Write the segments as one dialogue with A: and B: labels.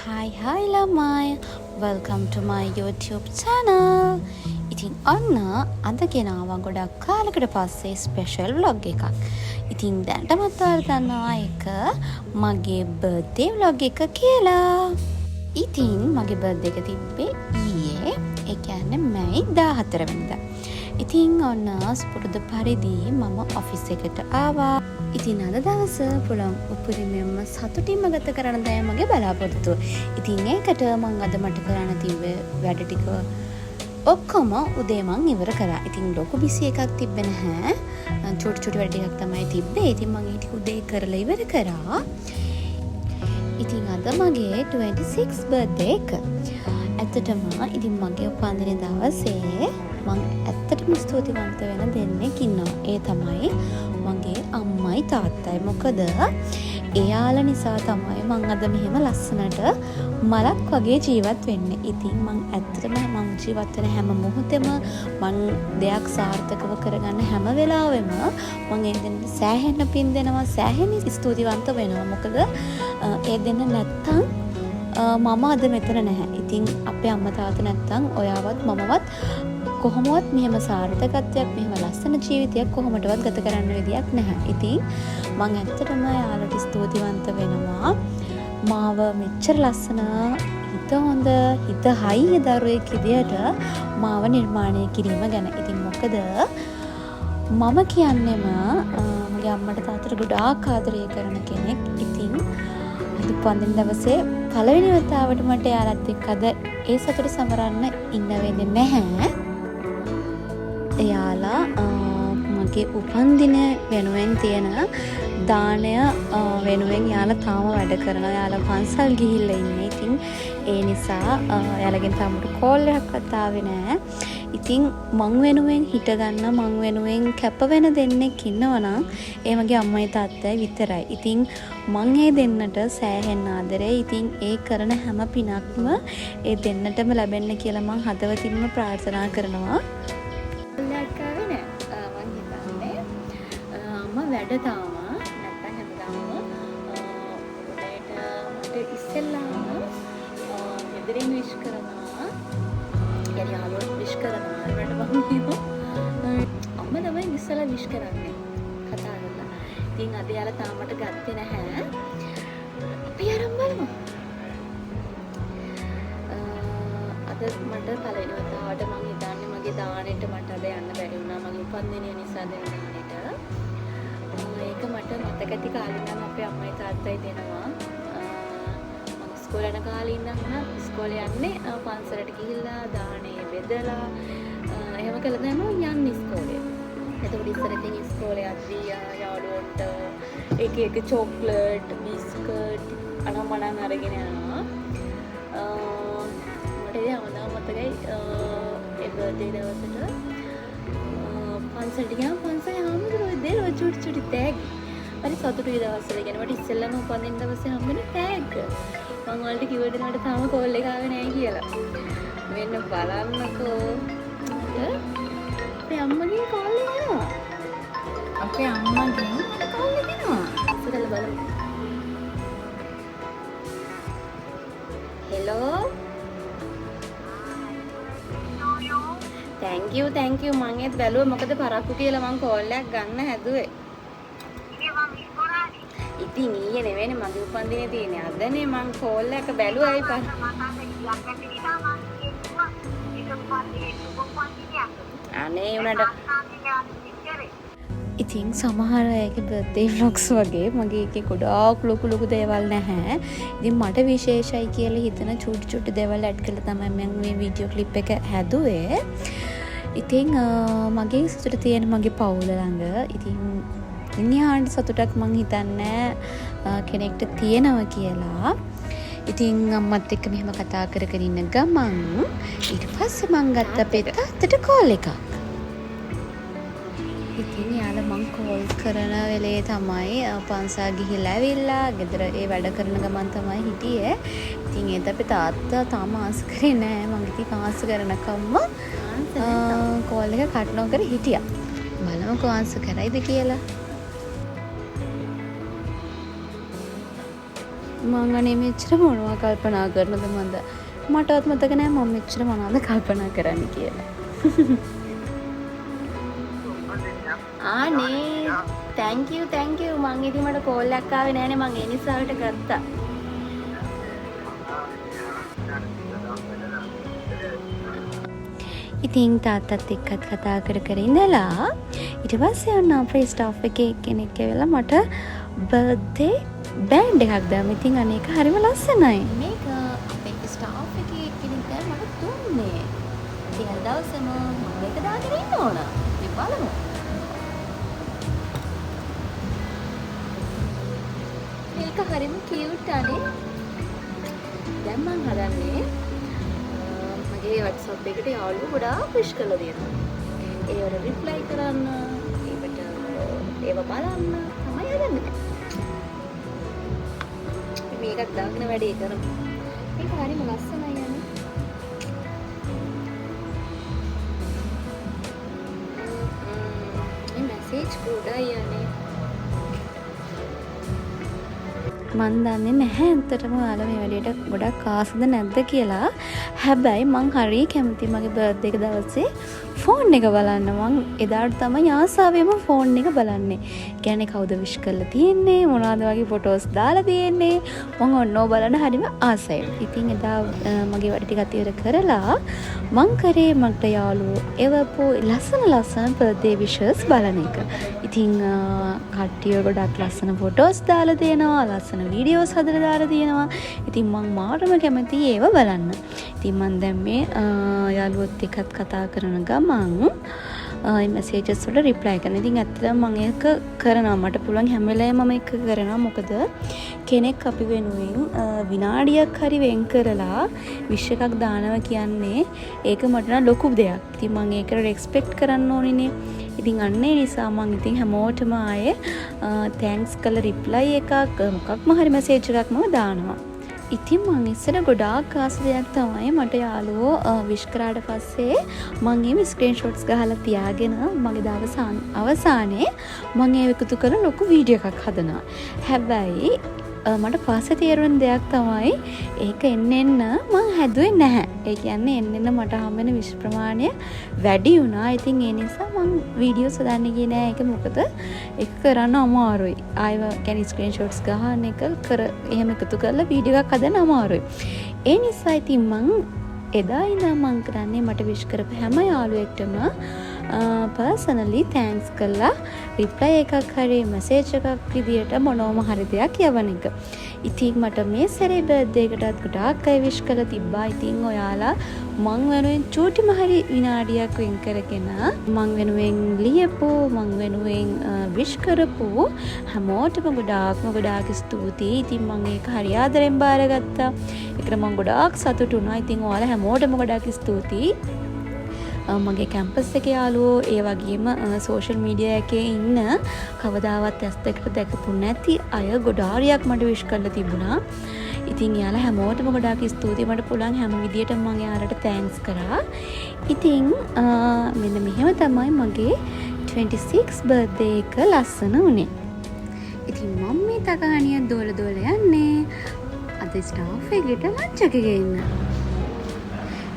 A: Hi lamai, welcome to my YouTube channel. ඉතින් අන්න අද ගෙනාවා ගොඩක් කාලෙකට පස්සේ ස්පෙෂල් vlog එකක්. ඉතින් දැනටමත් ඔයාලා දන්නවා ඒක මගේ birthday vlog එක කියලා. ඉතින් මගේ birthday එක තිබ්බේ ඊයේ. ඒ කියන්නේ මැයි 14 වෙනිදා. ඉතින් ඔන්න පුරුදු පරිදි මම ඔෆිස් එකට ආවා. ඉතින් අද දවස පුළුවන් උපරිමයෙන්ම සතුටින්ම ගත කරන්න තමයි මගේ බලාපොරොත්තුව. ඉතින් ඒකට මම අද මට කරන්න තිබ්බේ වැඩ ටික ඔක්කොම උදේ මං ඉවර කරා. ඉතින් ලොකු බිසි එකක් තිබ්බේ නැහැ. චූටි වැඩ ටිකක් තමයි තිබ්බේ. ඉතින් මම ඒක උදේ කරලා ඉවර කරා. ඉතින් අද මගේ 26 birthday එක. ඇත්තටම ඉතින් මගේ උපන්දින දවසේ මං ඇත්තටම ස්තුතිවන්ත වෙන දෙන්නෙක් ඉන්නවා. ඒ තමයි මගේ අම්මයි තාත්තයි. මොකද එයාලා නිසා තමයි මං අද මෙහෙම ලස්සනට මලක් වගේ ජීවත් වෙන්නේ. ඉතින් මං ඇත්තටම මං ජීවත් වෙන හැම මොහොතෙම මං දෙයක් සාර්ථකව කරගන්න හැම වෙලාවෙම මං ඒ දෙන්න සෑහෙන්න පින් දෙනවා, සෑහෙන ස්තුතිවන්ත වෙනවා. මොකද ඒ දෙන්න නැත්තම් මම අද මෙතන නැහැ. ඉතින් අපේ අම්මා තාත්තා නැත්තම් ඔයාවත් මමවත් කොහොමවත් මෙහෙම සාර්ථකත්වයක්, මෙහෙම ලස්සන ජීවිතයක් කොහොමදවත් ගත කරන්න විදියක් නැහැ. ඉතින් මම ඇත්තටම යාළුවට ස්තුතිවන්ත වෙනවා. මාව මෙච්චර ලස්සන, හිත හොඳ, හිත හයිය දරුවෙක් විදියට මාව නිර්මාණය කිරීම ගැන. ඉතින් මොකද මම කියන්නේම මගේ අම්මට තාත්තට ගොඩාක් ආදරය කරන කෙනෙක්. ඉතින් උපන්දින දවසේ පළවෙනි වතාවට මට යාළුවත් එක්ක අද ඒ සතුට සමරන්න ඉන්න වෙන්නේ නැහැ. එයාලා මගේ උපන්දින වෙනුවෙන් තියෙන දානය වෙනුවෙන් යාලා තාම වැඩ කරනවා. යාලා පන්සල් ගිහිල්ලා ඉන්නේ. ඉතින් ඒ නිසා යාලගෙන් තාමට කෝල් එකක්වත් ආවේ නැහැ. ඉතින් මං වෙනුවෙන් හිටගන්න, මං වෙනුවෙන් කැප වෙන දෙන්නෙක් ඉන්නවනම් ඒ මගේ අම්මයි තාත්තයි විතරයි. ඉතින් මං ඒ දෙන්නට සෑහෙන ආදරේ. ඉතින් ඒ කරන හැම පිනක්ම ඒ දෙන්නටම ලැබෙන්න කියලා මං හදවතින්ම ප්‍රාර්ථනා කරනවා. වැඩ තාම නැත්තම් හැමදාම උදේට මට ඉස්සෙල්ලාම ගෙදරින් විශ් කරනවා. يعني යාළුවෝ විශ් කරනවා. ඒකට මම අම්මා තමයි ඉස්සෙල්ලා විශ් කරන්නේ කතා කරලා. ඉතින් අද යාළුවා තාමට ගත්තේ නැහැ. අපි ආරම්භ බලමු. අද මට පළවෙනි වතාවට මම හිතන්නේ මගේ දානෙට මට අද යන්න බැරි වුණා. මගේ උපන්දිනය නිසා දෙන දානෙට. ඒක මට මතක ඇති කාලේ නම් අපේ අම්මයි තාත්තයි දෙනවා. මම ඉස්කෝලේ යන කාලේ ඉඳන් ඉස්කෝලේ යන්නේ පන්සලට ගිහිල්ලා දානේ බෙදලා එහෙම කළා තමයි යන්නේ ඉස්කෝලේ. එතකොට ඉස්සර ඉතින් ඉස්කෝලේ යද්දී යාළුවන්ට එක චොක්ලට්, බිස්කට් අනම්මනම් අරගෙන යනවා. මට ඒ හැමදාම මතකයි ඒ බර්ත්ඩේ දවසට පන්සලට ගියාම පන්සලේ හැමෝටම දෙනවා චුටි තෑග්. හරි සතුටුයි දවස්වල. කියන්නේ මට ඉස්සෙල්ලාම උපන්දින දවසේ හම්බෙන්නේ තෑග්. මම වලට කිව්ව දෙනාට තාම කෝල් එක ආවේ නැහැ කියලා. මෙන්න බලන්නකෝ. අපේ අම්මගෙන් කෝල් එක එනවා. අපේ අම්මගෙන් කෝල් එක එනවා. ඉස්සෙල්ලා බලමු. හෙලෝ. thank you මං ඒත් බැලුවා. මොකද පරක්කු කියලා මං කෝල් එකක් ගන්න හැදුවේ. ඉතින් ඊයේ නෙවෙයිනේ මගේ උපන්දිනේ තියෙන්නේ. අදනේ මං කෝල් එක බැලුවායි පර. අනේ උනට ඉතින් සමහර අයගේ birthday vlogs වගේ මගේ එකේ ගොඩාක් ලොකු දේවල් නැහැ. ඉතින් මට විශේෂයි කියලා හිතන චුටි දේවල් ඇඩ් කරලා තමයි මම මේ වීඩියෝ ක්ලිප් එක හැදුවේ. ඉතින් මගේ සතුට තියෙන මගේ පවුල ළඟ. ඉතින් ඉන්හිහාට සතුටක් මං හිතන්නේ කෙනෙක්ට තියෙනවා කියලා. ඉතින් අම්මත් එක්ක මෙහෙම කතා කරගෙන ඉන්න ගමන් ඊට පස්සේ මං ගත්ත අපේ තාත්තට කෝල් එකක්. ඉතින් යාළුවා මං කෝල් කරන වෙලේ තමයි පන්සල් ගිහිල්ලා ඇවිල්ලා ගෙදර ඒ වැඩ කරන ගමන් තමයි හිටියේ. ඉතින් ඒත් අපේ තාත්තා තාම ආන්සර් කරේ නැහැ. මං ඉතින් ආන්සර් කරනකම්ම කෝල් එක කට් නොකර හිටියා. බලමුකෝ ආන්සර් කරයිද කියලා. මං අනේ මෙච්චර මොනවා කල්පනා කරනද මන්ද මටවත් මතක නෑ මම මෙච්චර මොනවද කල්පනා කරන්න කියලා. ආනේ thank you මං ඉතින් මට කෝල් එකක් ආවේ නෑනේ මං ඒ නිසාවට ගත්තා. ඉතින් තාත්තත් එක්කත් කතා කර ඉඳලා ඊට පස්සේ ඔන්න අපේ ස්ටාෆ් එකේ කෙනෙක් ඇවිල්ලා මට බර්ත්ඩේ බෑන්ඩ් එකක් දැම්මා. ඉතින් අනේක හරිම ලස්සනයි. මේක අපේ ස්ටාෆ් එකේ කෙනෙක් දැන් මට දුන්නේ. ඉතින් අද දවසේම මම මේක දාගෙන ඉන්න ඕන. ඉතින් බලමු. මේක හරිම කියුට් අනේ. දැන් මම හදන්නේ මගේ WhatsApp එකට යාළුවෝ ගොඩාක් විශ් කරලා දෙනවා. ඒවට රිප්ලයි කරන්න, ඒකට ඒව බලන්න තමයි හදන්නේ. මේකත් දාගෙන වැඩේ කරමු. මේක හරිම ලස්සනයි යන්නේ. මේ මැසේජ් ගොඩයි යන්නේ. මන් දන්නේ නැහැ ඇත්තටම ඔයාලා මේ වැඩේට ගොඩක් ආසද නැද්ද කියලා. හැබැයි මං හරිය කැමති මගේ බර්ත්ඩේ එක දවසේ ෆෝන් එක බලන්න. මං එදාට තමයි ආසාවෙම ෆෝන් එක බලන්නේ. කියන්නේ කවුද විශ් කරලා තියෙන්නේ, මොනවද වගේ ෆොටෝස් දාලා තියෙන්නේ. මං ඔන්නෝ බලන්න හරිම ආසයි. ඉතින් එදා මගේ වැඩ ටිකත් ඉවර කරලා මං කරේ මට යාළුවෝ එවපු ලස්සන බර්ත්ඩේ විශස් බලන එක. ඉතින් කට්ටිය ගොඩක් ලස්සන ෆොටෝස් දාලා තියෙනවා, ලස්සන වීඩියෝස් හදලා දාලා තියෙනවා. ඉතින් මං මාරම කැමතියි ඒව බලන්න. ඉතින් මං දැන් මේ යාළුවොත් එක්කත් කතා කරන ගමන් මේ මැසේජස් වලට රිප්ලයි කරනවා. ඉතින් ඇත්තටම මම ඒක කරනවා. මට පුළුවන් හැම වෙලාවෙම මම ඒක කරනවා. මොකද කෙනෙක් අපි වෙනුවෙන් විනාඩියක් හරි වෙන් කරලා විශ් එකක් දානවා කියන්නේ ඒක මට නම් ලොකු දෙයක්. ඉතින් මම ඒකට රෙස්පෙක්ට් කරන්න ඕනිනේ. ඉතින් අන්න ඒ නිසා මම ඉතින් හැමෝටම ආයේ තෑන්ක්ස් කරලා රිප්ලයි එකක් මොකක්ම හරි මැසේජ් එකක් මම දානවා. ඉතින් මං ඉස්සර ගොඩාක් ආස දෙයක් තමයි මට යාළුවෝ විශ් කරාට පස්සේ මං ඒම ස්ක්‍රීන්ෂොට්ස් ගහලා තියාගෙන මගේ දවස අවසානයේ මං ඒ එකතු කරලා ලොකු වීඩියෝ එකක් හදනවා. හැබැයි මට පස්සේ තේරුණ දෙයක් තමයි ඒක එන්න මං හැදුවේ නැහැ. ඒ කියන්නේ එන්න මට හම්බෙන විශ් ප්‍රමාණය වැඩි වුණා. ඉතින් ඒ නිසා මං වීඩියෝස් හදන්න ගියේ නෑ. ඒක මොකද ඒක කරන්න අමාරුයි. ආයෙ කියන්නේ ස්ක්‍රීන්ෂොට්ස් ගහන එක එහෙම එකතු කරලා වීඩියෝ එකක් හදන්න අමාරුයි. ඒ නිසා ඉතින් මං එදා ඉඳන් මං කරන්නේ මට විශ් කරපු හැම යාළුවෙක්ටම පර්සනලි තෑන්ක්ස් කරලා රිප්ලයි එකක් හරි මැසේජ් එකක් විදියට මොනවම හරි දෙයක් යවන එක. ඉතින් මට මේ සැරේ බර්ත්ඩේ එකටත් ගොඩාක් අය විශ් කරලා තිබ්බා. ඉතින් ඔයාලා මං වෙනුවෙන් චූටිම හරි විනාඩියක් වෙන් කරගෙන මං වෙනුවෙන් ලියපු මං වෙනුවෙන් විශ් කරපු හැමෝටම ගොඩාක් ස්තුතියි. ඉතින් මං ඒක හරි ආදරෙන් බාරගත්තා. ඒකට මං ගොඩාක් සතුටු වුණා. ඉතින් ඔයාලා හැමෝටම ගොඩාක් ස්තුතියි. මගේ කැම්පස් එකේ යාළුවෝ ඒ වගේම සෝෂල් මීඩියා එකේ ඉන්න කවදාවත් ඇස් දෙකට දැකපු නැති අය ගොඩාරියක් මට විශ් කරලා තිබුණා. ඉතින් යාළුවා හැමෝටම ගොඩාක් ස්තුතියි. මට පුළුවන් හැම විදියටම මම යාළුවට තෑන්ක්ස් කරා. ඉතින් මෙන්න මෙහෙම තමයි මගේ 26 බර්ත්ඩේ එක ලස්සන උනේ. ඉතින් මම මේ තකහණිය දෝල යන්නේ අද ස්ටාෆ් එකට ලන්ච් එක ගේන්න.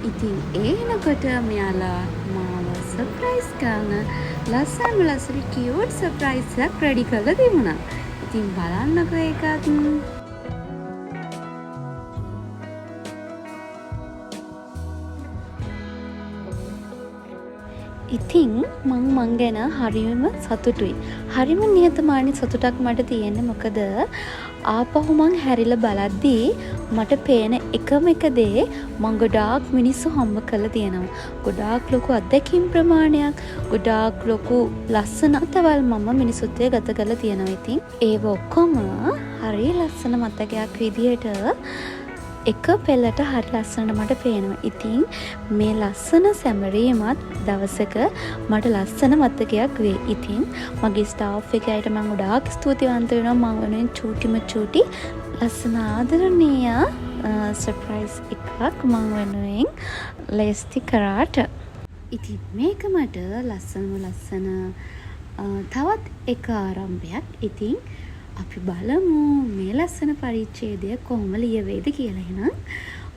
A: ඉතින් ඒනකොට මෙයාලා මාව සර්ප්‍රයිස් කරන ලස්සන කියුට් සර්ප්‍රයිස් එකක් රෙඩි කරලා තිබුණා. ඉතින් බලන්නකෝ ඒකත්. ඉතින් මං ගැන හරිම සතුටුයි. හරිම නිහතමානී සතුටක් මට තියෙන්නේ. මොකද ආපහු මං හැරිලා බලද්දී මට පේන එකම එක දේ මං ගොඩාක් මිනිස්සු හම්බ කරලා තියෙනවා. ගොඩාක් ලොකු අත්දැකීම් ප්‍රමාණයක්, ගොඩාක් ලොකු ලස්සන අතවල් මම මිනිසුත් එක්ක ගත කරලා තියෙනවා. ඉතින් ඒව ඔක්කොම හරි ලස්සන මතකයක් විදියට එක පෙළට හරි ලස්සනට මට පේනවා. ඉතින් මේ ලස්සන සැමරීමත් දවසක මට ලස්සන මතකයක් වේ. ඉතින් මගේ ස්ටාෆ් එකේ අයට මම ගොඩාක් ස්තුතිවන්ත වෙනවා. මම වෙනුවෙන් චූටි ලස්සන ආදරණීය සර්ප්‍රයිස් එකක් මම වෙනුවෙන් ලෑස්ති කරාට. ඉතින් මේක මට ලස්සන තවත් එක ආරම්භයක්. ඉතින් අපි බලමු මේ ලස්සන පරිච්ඡේදය කොහොම ලියවෙයිද කියලා. එහෙනම්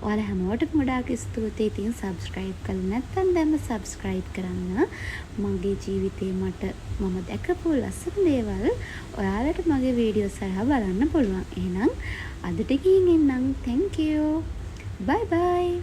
A: ඔයාලා හැමෝටම ගොඩාක් ස්තුතියි. ඉතින් subscribe කරලා නැත්නම් දැන්ම subscribe කරන්න. මගේ ජීවිතේ මම දැකපු ලස්සන දේවල් ඔයාලට මගේ වීඩියෝ සරහා බලන්න පුළුවන්. එහෙනම් අදට ගිහින් එන්නම්. thank you. bye bye.